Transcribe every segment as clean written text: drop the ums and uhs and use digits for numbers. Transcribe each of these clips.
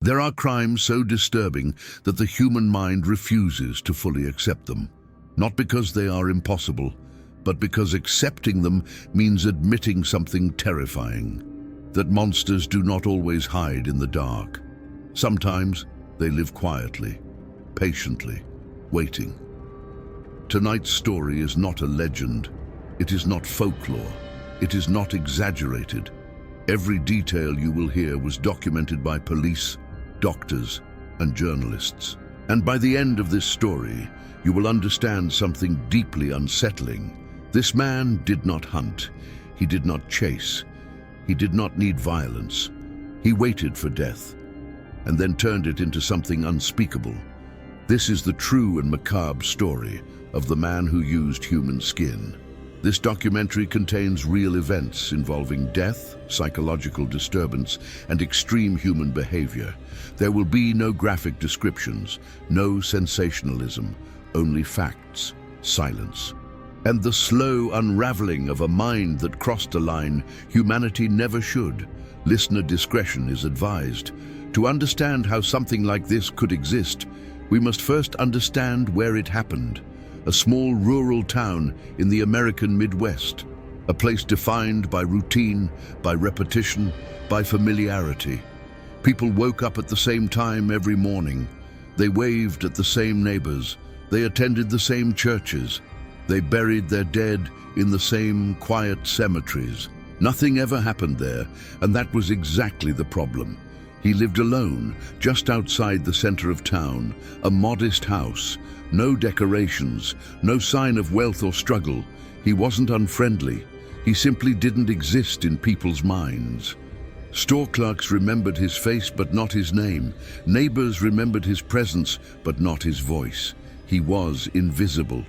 There are crimes so disturbing that the human mind refuses to fully accept them. Not because they are impossible, but because accepting them means admitting something terrifying. That monsters do not always hide in the dark. Sometimes they live quietly, patiently, waiting. Tonight's story is not a legend. It is not folklore. It is not exaggerated. Every detail you will hear was documented by police, doctors, and journalists. And by the end of this story, you will understand something deeply unsettling. This man did not hunt. He did not chase. He did not need violence. He waited for death, and then turned it into something unspeakable. This is the true and macabre story of the man who used human skin. This documentary contains real events involving death, psychological disturbance, and extreme human behavior. There will be no graphic descriptions, no sensationalism, only facts, silence, and the slow unraveling of a mind that crossed a line humanity never should. Listener discretion is advised. To understand how something like this could exist, we must first understand where it happened. A small rural town in the American Midwest, a place defined by routine, by repetition, by familiarity. People woke up at the same time every morning. They waved at the same neighbors. They attended the same churches. They buried their dead in the same quiet cemeteries. Nothing ever happened there, and that was exactly the problem. He lived alone, just outside the center of town, a modest house, no decorations, no sign of wealth or struggle. He wasn't unfriendly. He simply didn't exist in people's minds. Store clerks remembered his face but not his name. Neighbors remembered his presence but not his voice. He was invisible,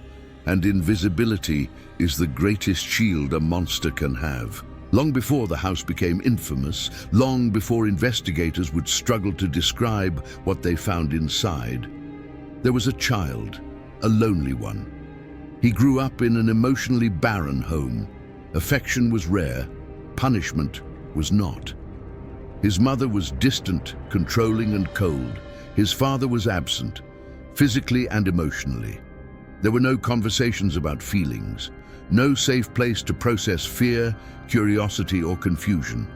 and invisibility is the greatest shield a monster can have. Long before the house became infamous, long before investigators would struggle to describe what they found inside, there was a child, a lonely one. He grew up in an emotionally barren home. Affection was rare, punishment was not. His mother was distant, controlling, and cold. His father was absent, physically and emotionally. There were no conversations about feelings, no safe place to process fear, curiosity, or confusion,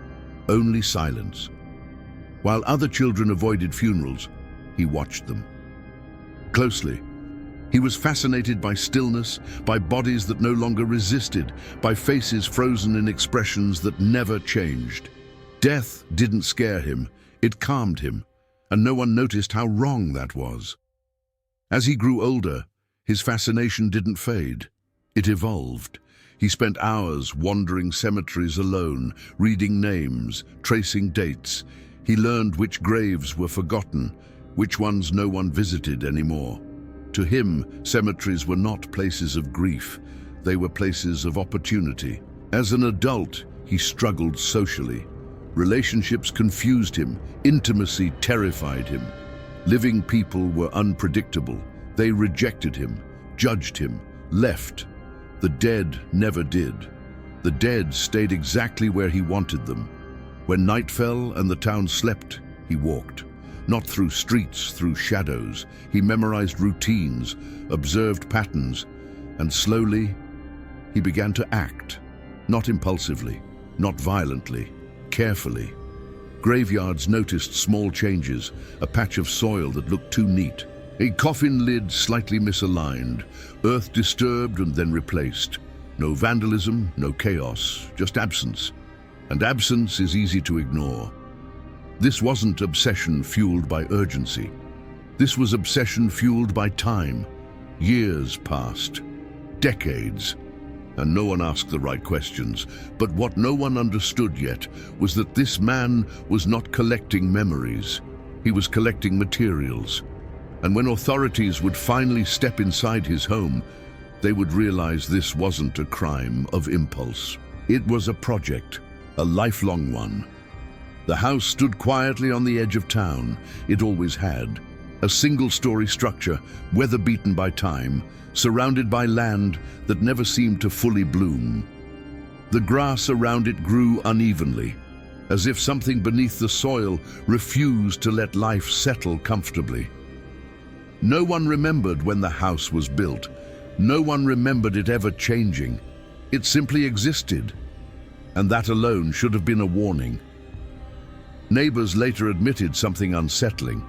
only silence. While other children avoided funerals, he watched them closely. He was fascinated by stillness, by bodies that no longer resisted, by faces frozen in expressions that never changed. Death didn't scare him, it calmed him, and no one noticed how wrong that was. As he grew older, his fascination didn't fade. It evolved. He spent hours wandering cemeteries alone, reading names, tracing dates. He learned which graves were forgotten, which ones no one visited anymore. To him, cemeteries were not places of grief. They were places of opportunity. As an adult, he struggled socially. Relationships confused him. Intimacy terrified him. Living people were unpredictable. They rejected him, judged him, left. The dead never did. The dead stayed exactly where he wanted them. When night fell and the town slept, he walked. Not through streets, through shadows. He memorized routines, observed patterns, and slowly he began to act. Not impulsively, not violently, carefully. Graveyards noticed small changes, a patch of soil that looked too neat, a coffin lid slightly misaligned, earth disturbed and then replaced. No vandalism, no chaos, just absence. And absence is easy to ignore. This wasn't obsession fueled by urgency. This was obsession fueled by time. Years passed, decades, and no one asked the right questions. But what no one understood yet was that this man was not collecting memories. He was collecting materials. And when authorities would finally step inside his home, they would realize this wasn't a crime of impulse. It was a project, a lifelong one. The house stood quietly on the edge of town. It always had. A single-story structure, weather-beaten by time, surrounded by land that never seemed to fully bloom. The grass around it grew unevenly. as if something beneath the soil refused to let life settle comfortably. No one remembered when the house was built. No one remembered it ever changing. It simply existed, and that alone should have been a warning. Neighbors later admitted something unsettling.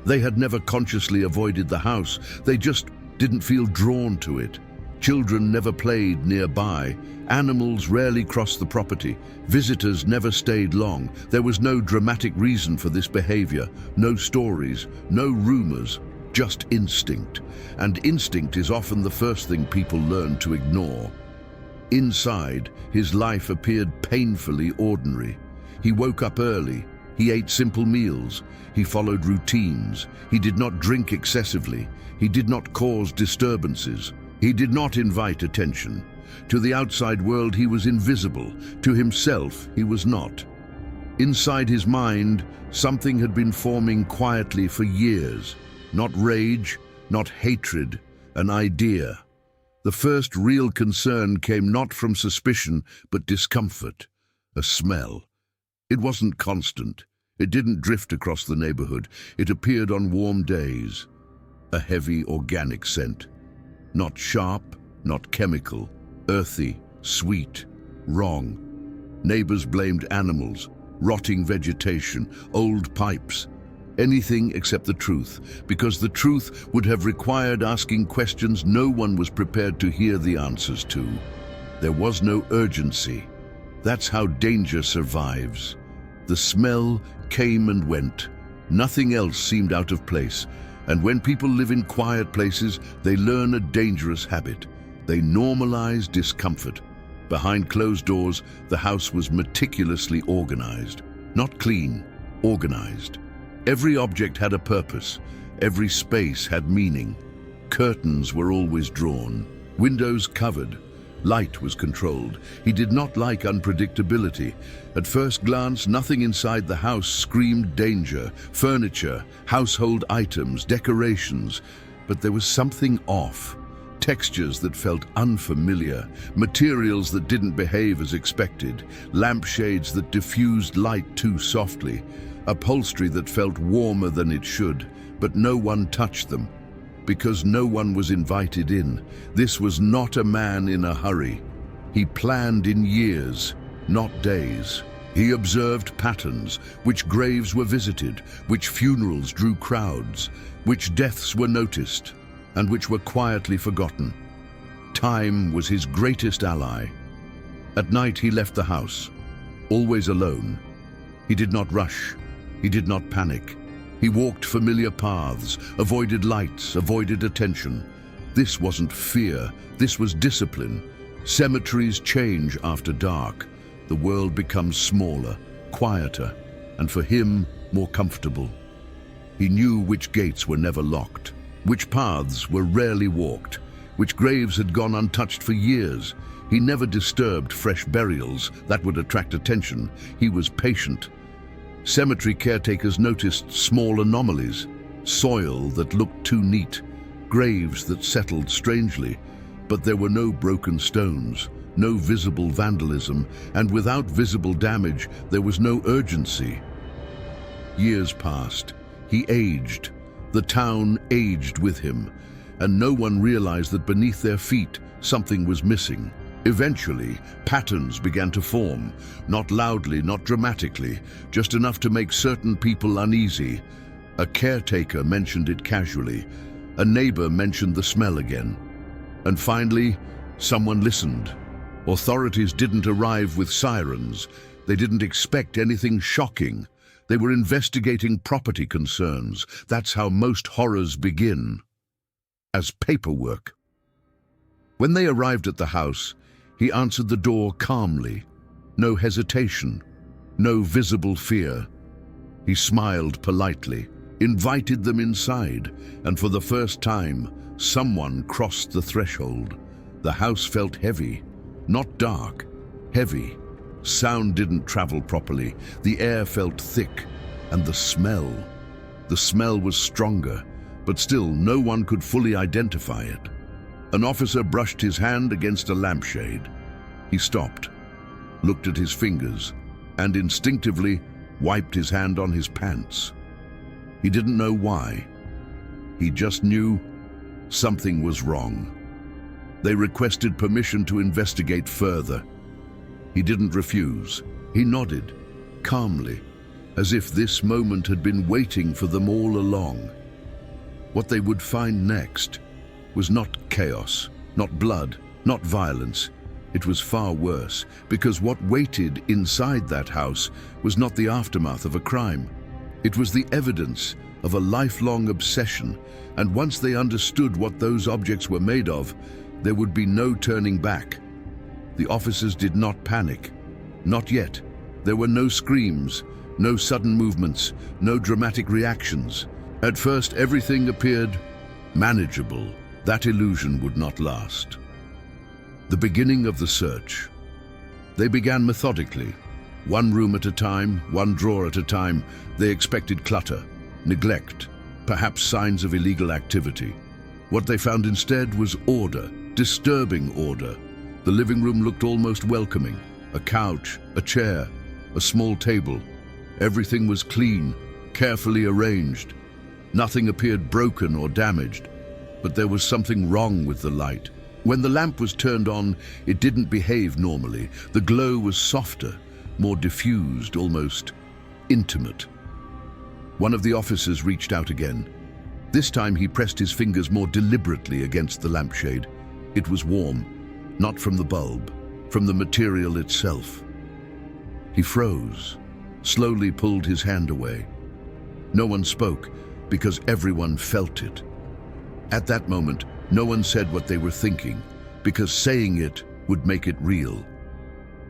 They had never consciously avoided the house, they just didn't feel drawn to it. Children never played nearby, animals rarely crossed the property, visitors never stayed long. There was no dramatic reason for this behavior, no stories, no rumors, just instinct. And instinct is often the first thing people learn to ignore. Inside, his life appeared painfully ordinary. He woke up early, he ate simple meals, he followed routines, he did not drink excessively, he did not cause disturbances, he did not invite attention. To the outside world he was invisible, to himself he was not. Inside his mind, something had been forming quietly for years. Not rage, not hatred, an idea. The first real concern came not from suspicion, but discomfort, a smell. It wasn't constant. It didn't drift across the neighborhood. It appeared on warm days. A heavy, organic scent. Not sharp, not chemical, earthy, sweet, wrong. Neighbors blamed animals, rotting vegetation, old pipes. Anything except the truth, because the truth would have required asking questions no one was prepared to hear the answers to. There was no urgency. That's how danger survives. The smell came and went. Nothing else seemed out of place. And when people live in quiet places, they learn a dangerous habit. They normalize discomfort. Behind closed doors, the house was meticulously organized. Not clean, organized. Every object had a purpose. Every space had meaning. Curtains were always drawn. Windows covered. Light was controlled. He did not like unpredictability. At first glance, nothing inside the house screamed danger. Furniture, household items, decorations. But there was something off. Textures that felt unfamiliar, materials that didn't behave as expected, lampshades that diffused light too softly, upholstery that felt warmer than it should, but no one touched them. Because no one was invited in. This was not a man in a hurry. He planned in years, not days. He observed patterns, which graves were visited, which funerals drew crowds, which deaths were noticed, and which were quietly forgotten. Time was his greatest ally. At night he left the house, always alone. He did not rush. He did not panic. He walked familiar paths, avoided lights, avoided attention. This wasn't fear, this was discipline. Cemeteries change after dark. The world becomes smaller, quieter, and for him, more comfortable. He knew which gates were never locked, which paths were rarely walked, which graves had gone untouched for years. He never disturbed fresh burials that would attract attention. He was patient. Cemetery caretakers noticed small anomalies, soil that looked too neat, graves that settled strangely, but there were no broken stones, no visible vandalism, and without visible damage, there was no urgency. Years passed. He aged. The town aged with him, and no one realized that beneath their feet, something was missing. Eventually, patterns began to form, not loudly, not dramatically, just enough to make certain people uneasy. A caretaker mentioned it casually. A neighbor mentioned the smell again. And finally, someone listened. Authorities didn't arrive with sirens. They didn't expect anything shocking. They were investigating property concerns. That's how most horrors begin. As paperwork. When they arrived at the house, he answered the door calmly. No hesitation, no visible fear. He smiled politely, invited them inside, and for the first time, someone crossed the threshold. The house felt heavy, not dark, heavy. Sound didn't travel properly. The air felt thick, and the smell was stronger, but still no one could fully identify it. An officer brushed his hand against a lampshade. He stopped, looked at his fingers, and instinctively wiped his hand on his pants. He didn't know why. He just knew something was wrong. They requested permission to investigate further. He didn't refuse. He nodded, calmly, as if this moment had been waiting for them all along. What they would find next was not chaos, not blood, not violence. It was far worse, because what waited inside that house was not the aftermath of a crime. It was the evidence of a lifelong obsession, and once they understood what those objects were made of, there would be no turning back. The officers did not panic. Not yet. There were no screams, no sudden movements, no dramatic reactions. At first, everything appeared manageable. That illusion would not last. The beginning of the search. They began methodically. One room at a time, one drawer at a time. They expected clutter, neglect, perhaps signs of illegal activity. What they found instead was order, disturbing order. The living room looked almost welcoming. A couch, a chair, a small table. Everything was clean, carefully arranged. Nothing appeared broken or damaged, but there was something wrong with the light. When the lamp was turned on, it didn't behave normally. The glow was softer, more diffused, almost intimate. One of the officers reached out again. This time he pressed his fingers more deliberately against the lampshade. It was warm, not from the bulb, from the material itself. He froze, slowly pulled his hand away. No one spoke, because everyone felt it. At that moment, no one said what they were thinking, because saying it would make it real.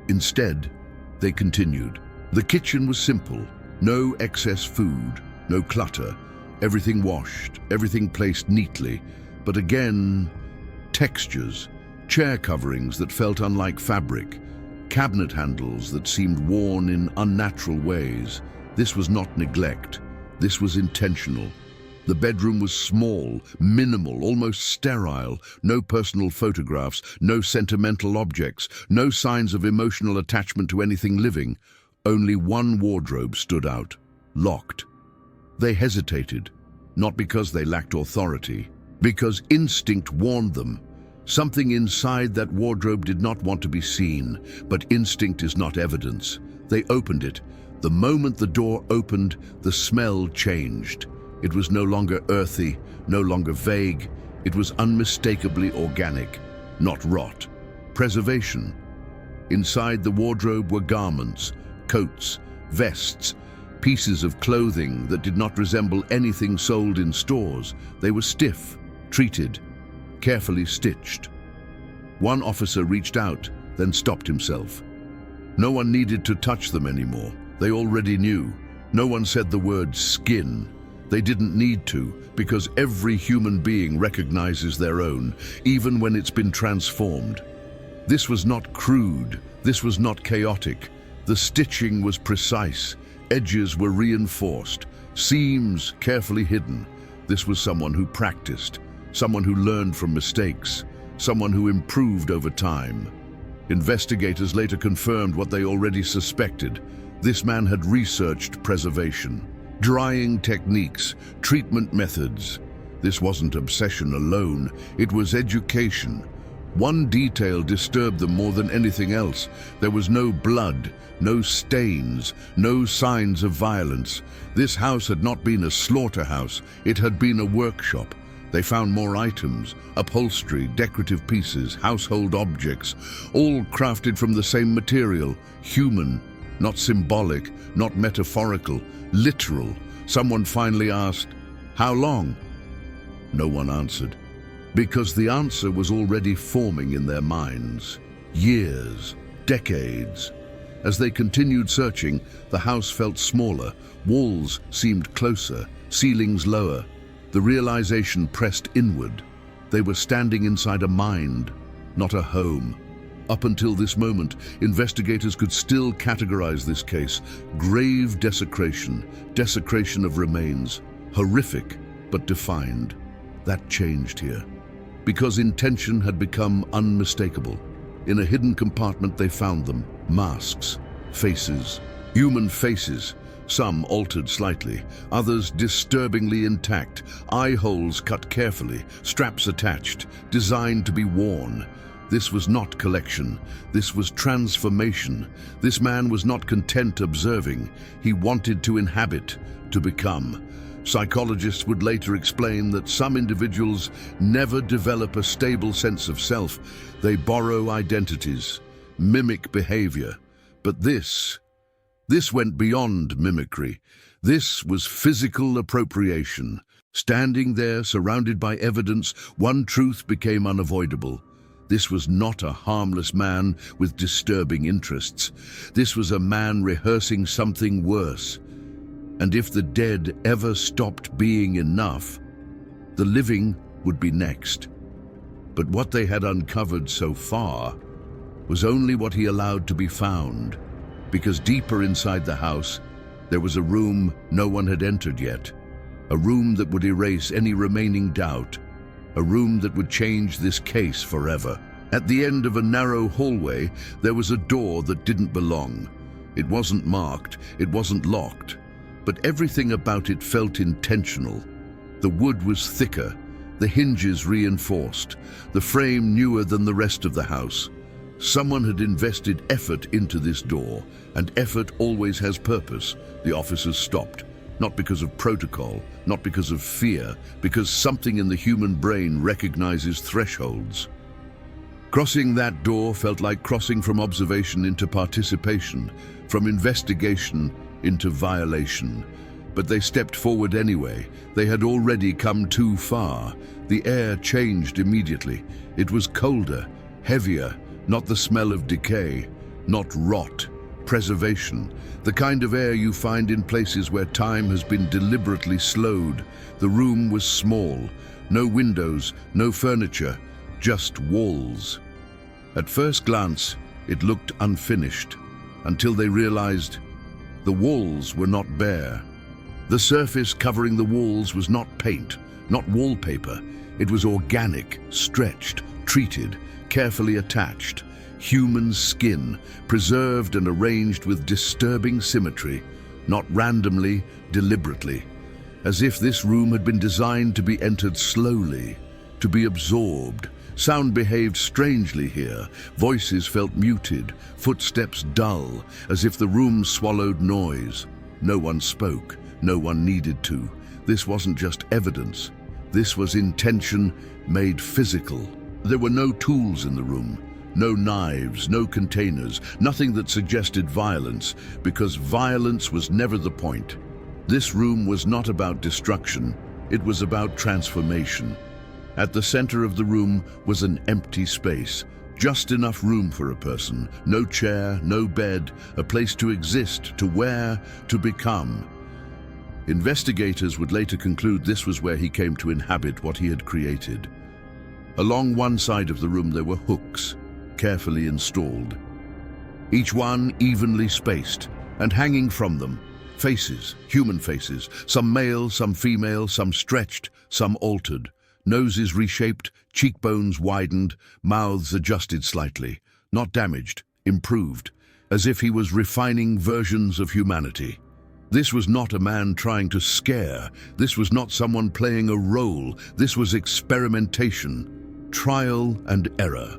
Instead, they continued. The kitchen was simple. No excess food, no clutter, everything washed, everything placed neatly. But again, textures, chair coverings that felt unlike fabric, cabinet handles that seemed worn in unnatural ways. This was not neglect. This was intentional. The bedroom was small, minimal, almost sterile. No personal photographs, no sentimental objects, no signs of emotional attachment to anything living. Only one wardrobe stood out, locked. They hesitated, not because they lacked authority, because instinct warned them. Something inside that wardrobe did not want to be seen, but instinct is not evidence. They opened it. The moment the door opened, the smell changed. It was no longer earthy, no longer vague. It was unmistakably organic, not rot. Preservation. Inside the wardrobe were garments, coats, vests, pieces of clothing that did not resemble anything sold in stores. They were stiff, treated, carefully stitched. One officer reached out, then stopped himself. No one needed to touch them anymore. They already knew. No one said the word skin. They didn't need to, because every human being recognizes their own, even when it's been transformed. This was not crude. This was not chaotic. The stitching was precise. Edges were reinforced. Seams carefully hidden. This was someone who practiced, someone who learned from mistakes, someone who improved over time. Investigators later confirmed what they already suspected. This man had researched preservation, drying techniques, treatment methods. This wasn't obsession alone, it was education. One detail disturbed them more than anything else. There was no blood, no stains, no signs of violence. This house had not been a slaughterhouse, it had been a workshop. They found more items, upholstery, decorative pieces, household objects, all crafted from the same material, human, not symbolic, not metaphorical, literal. Someone finally asked, "How long?" No one answered, because the answer was already forming in their minds. Years, decades. As they continued searching, the house felt smaller, walls seemed closer, ceilings lower. The realization pressed inward. They were standing inside a mind, not a home. Up until this moment, investigators could still categorize this case. Grave desecration, desecration of remains. Horrific, but defined. That changed here, because intention had become unmistakable. In a hidden compartment they found them, masks, faces, Human faces, some altered slightly, others disturbingly intact, eye holes cut carefully, straps attached, designed to be worn. This was not collection, this was transformation. This man was not content observing, he wanted to inhabit, to become. Psychologists would later explain that some individuals never develop a stable sense of self. They borrow identities, mimic behavior. But this went beyond mimicry. This was physical appropriation. Standing there, surrounded by evidence, one truth became unavoidable. This was not a harmless man with disturbing interests. This was a man rehearsing something worse. And if the dead ever stopped being enough, the living would be next. But what they had uncovered so far was only what he allowed to be found, because deeper inside the house, there was a room no one had entered yet, a room that would erase any remaining doubt, a room that would change this case forever. At the end of a narrow hallway, there was a door that didn't belong. It wasn't marked, it wasn't locked, but everything about it felt intentional. The wood was thicker, the hinges reinforced, the frame newer than the rest of the house. Someone had invested effort into this door, and effort always has purpose. The officers stopped, not because of protocol, not because of fear, because something in the human brain recognizes thresholds. Crossing that door felt like crossing from observation into participation, from investigation into violation. But they stepped forward anyway. They had already come too far. The air changed immediately. It was colder, heavier, not the smell of decay, not rot, preservation, the kind of air you find in places where time has been deliberately slowed. The room was small, no windows, no furniture, just walls. At first glance, it looked unfinished, until they realized the walls were not bare. The surface covering the walls was not paint, not wallpaper. It was organic, stretched, treated, carefully attached. Human skin, preserved and arranged with disturbing symmetry, not randomly, deliberately. As if this room had been designed to be entered slowly, to be absorbed. Sound behaved strangely here. Voices felt muted, footsteps dull, as if the room swallowed noise. No one spoke, no one needed to. This wasn't just evidence. This was intention made physical. There were no tools in the room, no knives, no containers, nothing that suggested violence, because violence was never the point. This room was not about destruction, it was about transformation. At the center of the room was an empty space, just enough room for a person, no chair, no bed, a place to exist, to wear, to become. Investigators would later conclude this was where he came to inhabit what he had created. Along one side of the room there were hooks, carefully installed. Each one evenly spaced, and hanging from them, faces, human faces, some male, some female, some stretched, some altered. Noses reshaped, cheekbones widened, mouths adjusted slightly, not damaged, improved, as if he was refining versions of humanity. This was not a man trying to scare. This was not someone playing a role. This was experimentation, trial and error,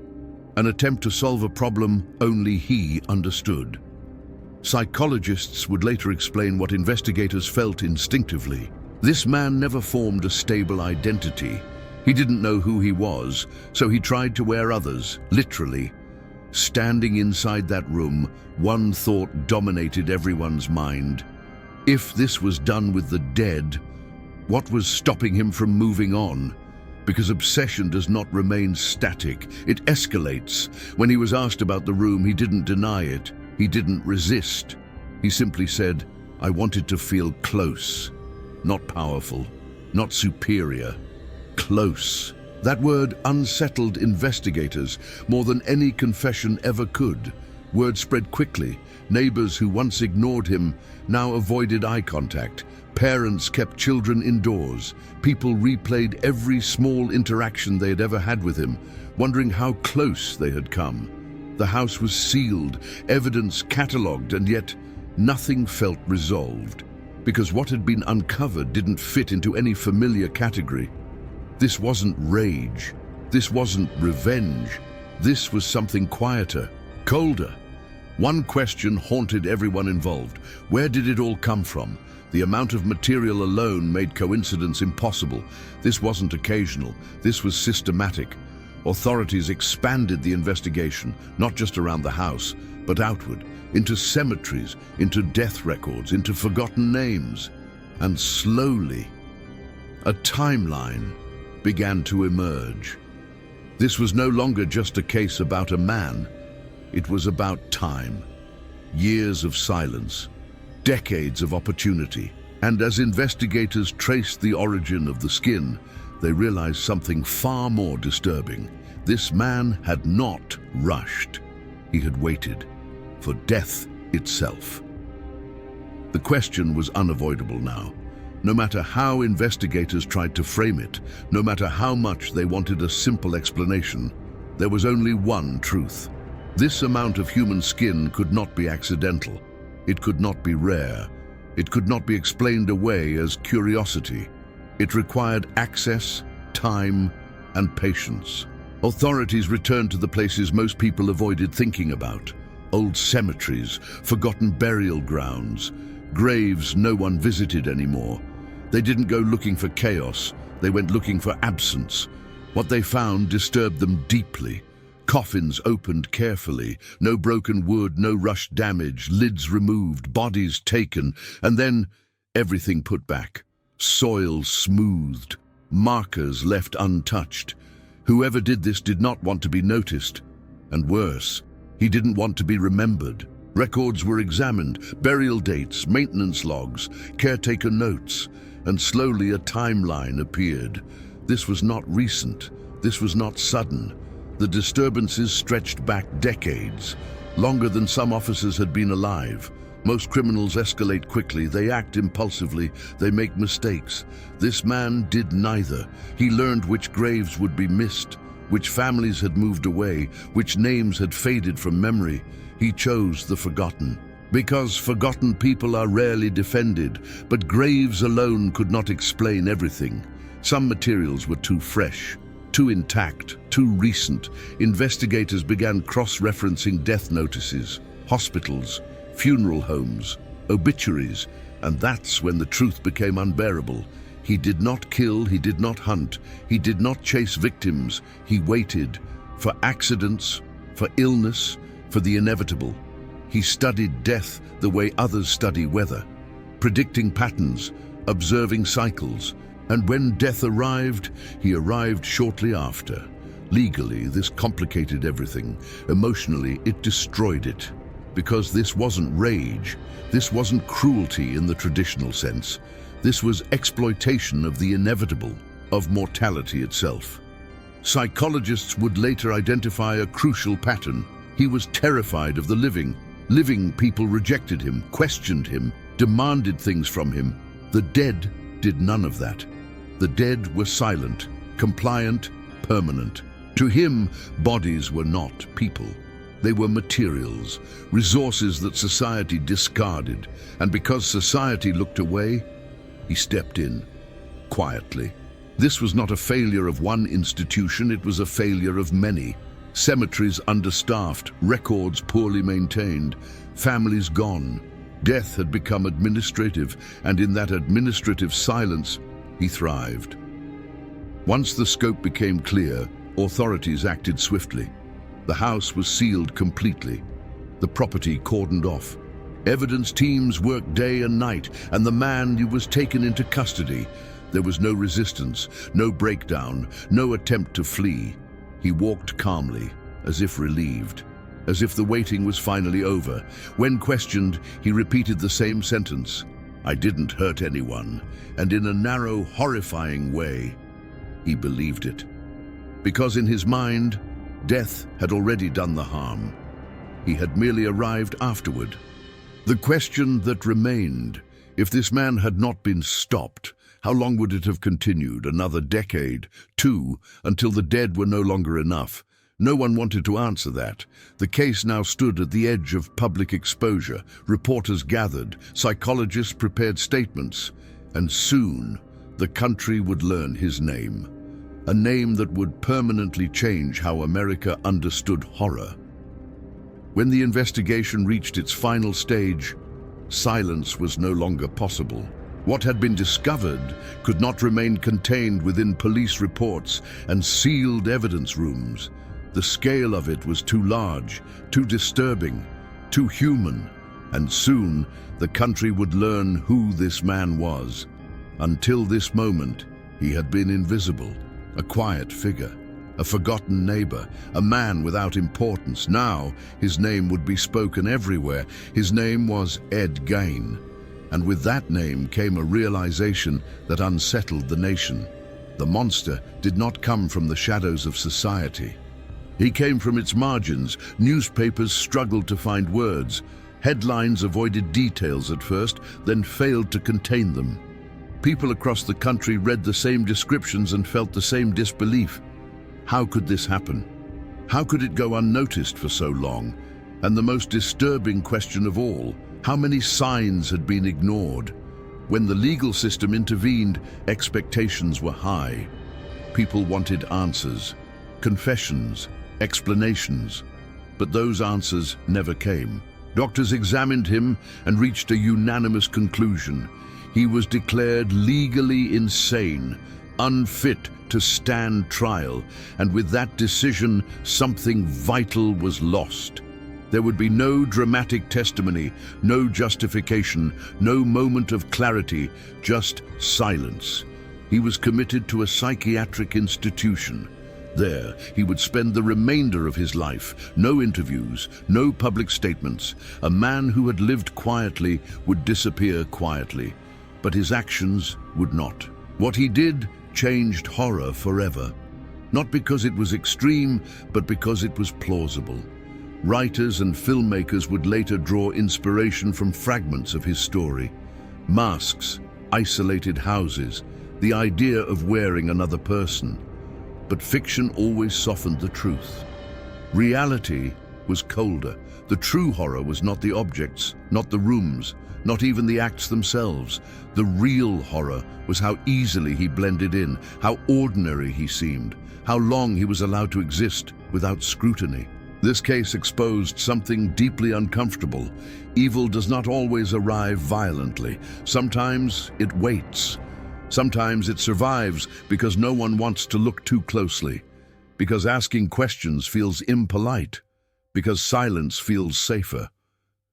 an attempt to solve a problem only he understood. Psychologists would later explain what investigators felt instinctively. This man never formed a stable identity. He didn't know who he was, so he tried to wear others, literally. Standing inside that room, one thought dominated everyone's mind. If this was done with the dead, what was stopping him from moving on? Because obsession does not remain static, it escalates. When he was asked about the room, he didn't deny it. He didn't resist. He simply said, "I wanted to feel close, not powerful, not superior. Close." That word unsettled investigators more than any confession ever could. Word spread quickly. Neighbors who once ignored him now avoided eye contact. Parents kept children indoors. People replayed every small interaction they had ever had with him, wondering how close they had come. The house was sealed, evidence catalogued, and yet Nothing felt resolved, because what had been uncovered didn't fit into any familiar category. This wasn't rage. This wasn't revenge. This was something quieter, colder. One question haunted everyone involved. Where did it all come from? The amount of material alone made coincidence impossible. This wasn't occasional. This was systematic. Authorities expanded the investigation, not just around the house, but outward, into cemeteries, into death records, into forgotten names. And slowly, a timeline began to emerge. This was no longer just a case about a man. It was about time, years of silence, decades of opportunity. And as investigators traced the origin of the skin, they realized something far more disturbing. This man had not rushed. He had waited for death itself. The question was unavoidable now. No matter how investigators tried to frame it, no matter how much they wanted a simple explanation, there was only one truth. This amount of human skin could not be accidental. It could not be rare. It could not be explained away as curiosity. It required access, time, and patience. Authorities returned to the places most people avoided thinking about. Old cemeteries, forgotten burial grounds, graves no one visited anymore. They didn't go looking for chaos. They went looking for absence. What they found disturbed them deeply. Coffins opened carefully, no broken wood, no rushed damage, lids removed, bodies taken, and then everything put back. Soil smoothed, markers left untouched. Whoever did this did not want to be noticed. And worse, he didn't want to be remembered. Records were examined, burial dates, maintenance logs, caretaker notes, and slowly a timeline appeared. This was not recent. This was not sudden. The disturbances stretched back decades, longer than some officers had been alive. Most criminals escalate quickly, they act impulsively, they make mistakes. This man did neither. He learned which graves would be missed, which families had moved away, which names had faded from memory. He chose the forgotten. Because forgotten people are rarely defended, but graves alone could not explain everything. Some materials were too fresh, too intact, too recent. Investigators began cross-referencing death notices, hospitals, funeral homes, obituaries, and that's when the truth became unbearable. He did not kill, he did not hunt, he did not chase victims. He waited for accidents, for illness, for the inevitable. He studied death the way others study weather, predicting patterns, observing cycles. And when death arrived, he arrived shortly after. Legally, this complicated everything. Emotionally, it destroyed it. Because this wasn't rage, this wasn't cruelty in the traditional sense. This was exploitation of the inevitable, of mortality itself. Psychologists would later identify a crucial pattern. He was terrified of the living. Living people rejected him, questioned him, demanded things from him. The dead did none of that. The dead were silent, compliant, permanent. To him, bodies were not people. They were materials, resources that society discarded. And because society looked away, he stepped in, quietly. This was not a failure of one institution, it was a failure of many. Cemeteries understaffed, records poorly maintained, families gone. Death had become administrative, and in that administrative silence, he thrived. Once the scope became clear, authorities acted swiftly. The house was sealed completely, the property cordoned off. Evidence teams worked day and night, and the man was taken into custody. There was no resistance, no breakdown, no attempt to flee. He walked calmly, as if relieved, as if the waiting was finally over. When questioned, he repeated the same sentence, "I didn't hurt anyone," and in a narrow, horrifying way, he believed it. Because in his mind, death had already done the harm. He had merely arrived afterward. The question that remained, if this man had not been stopped, how long would it have continued? Another decade, two, until the dead were no longer enough. No one wanted to answer that. The case now stood at the edge of public exposure. Reporters gathered, psychologists prepared statements, and soon the country would learn his name. A name that would permanently change how America understood horror. When the investigation reached its final stage, silence was no longer possible. What had been discovered could not remain contained within police reports and sealed evidence rooms. The scale of it was too large, too disturbing, too human, and soon the country would learn who this man was. Until this moment, he had been invisible, a quiet figure, a forgotten neighbor, a man without importance. Now, his name would be spoken everywhere. His name was Ed Gein. And with that name came a realization that unsettled the nation. The monster did not come from the shadows of society. He came from its margins. Newspapers struggled to find words. Headlines avoided details at first, then failed to contain them. People across the country read the same descriptions and felt the same disbelief. How could this happen? How could it go unnoticed for so long? And the most disturbing question of all, how many signs had been ignored? When the legal system intervened, expectations were high. People wanted answers, confessions, explanations. But those answers never came. Doctors examined him and reached a unanimous conclusion. He was declared legally insane, unfit to stand trial, and with that decision, something vital was lost. There would be no dramatic testimony, no justification, no moment of clarity, just silence. He was committed to a psychiatric institution. There, he would spend the remainder of his life. No interviews, no public statements. A man who had lived quietly would disappear quietly, but his actions would not. What he did changed horror forever. Not because it was extreme, but because it was plausible. Writers and filmmakers would later draw inspiration from fragments of his story. Masks, isolated houses, the idea of wearing another person. But fiction always softened the truth. Reality was colder. The true horror was not the objects, not the rooms, not even the acts themselves. The real horror was how easily he blended in, how ordinary he seemed, how long he was allowed to exist without scrutiny. This case exposed something deeply uncomfortable. Evil does not always arrive violently. Sometimes it waits. Sometimes it survives because no one wants to look too closely, because asking questions feels impolite, because silence feels safer,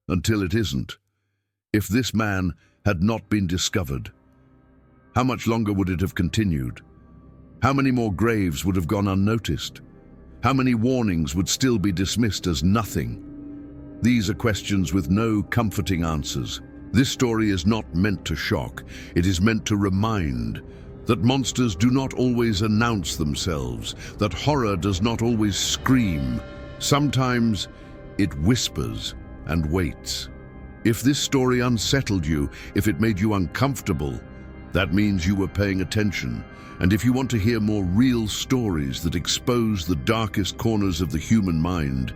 until it isn't. If this man had not been discovered, how much longer would it have continued? How many more graves would have gone unnoticed? How many warnings would still be dismissed as nothing? These are questions with no comforting answers. This story is not meant to shock. It is meant to remind that monsters do not always announce themselves, that horror does not always scream. Sometimes it whispers and waits. If this story unsettled you, if it made you uncomfortable, that means you were paying attention. And if you want to hear more real stories that expose the darkest corners of the human mind,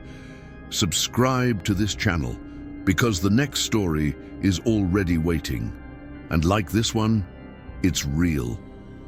subscribe to this channel, because the next story is already waiting. And like this one, it's real.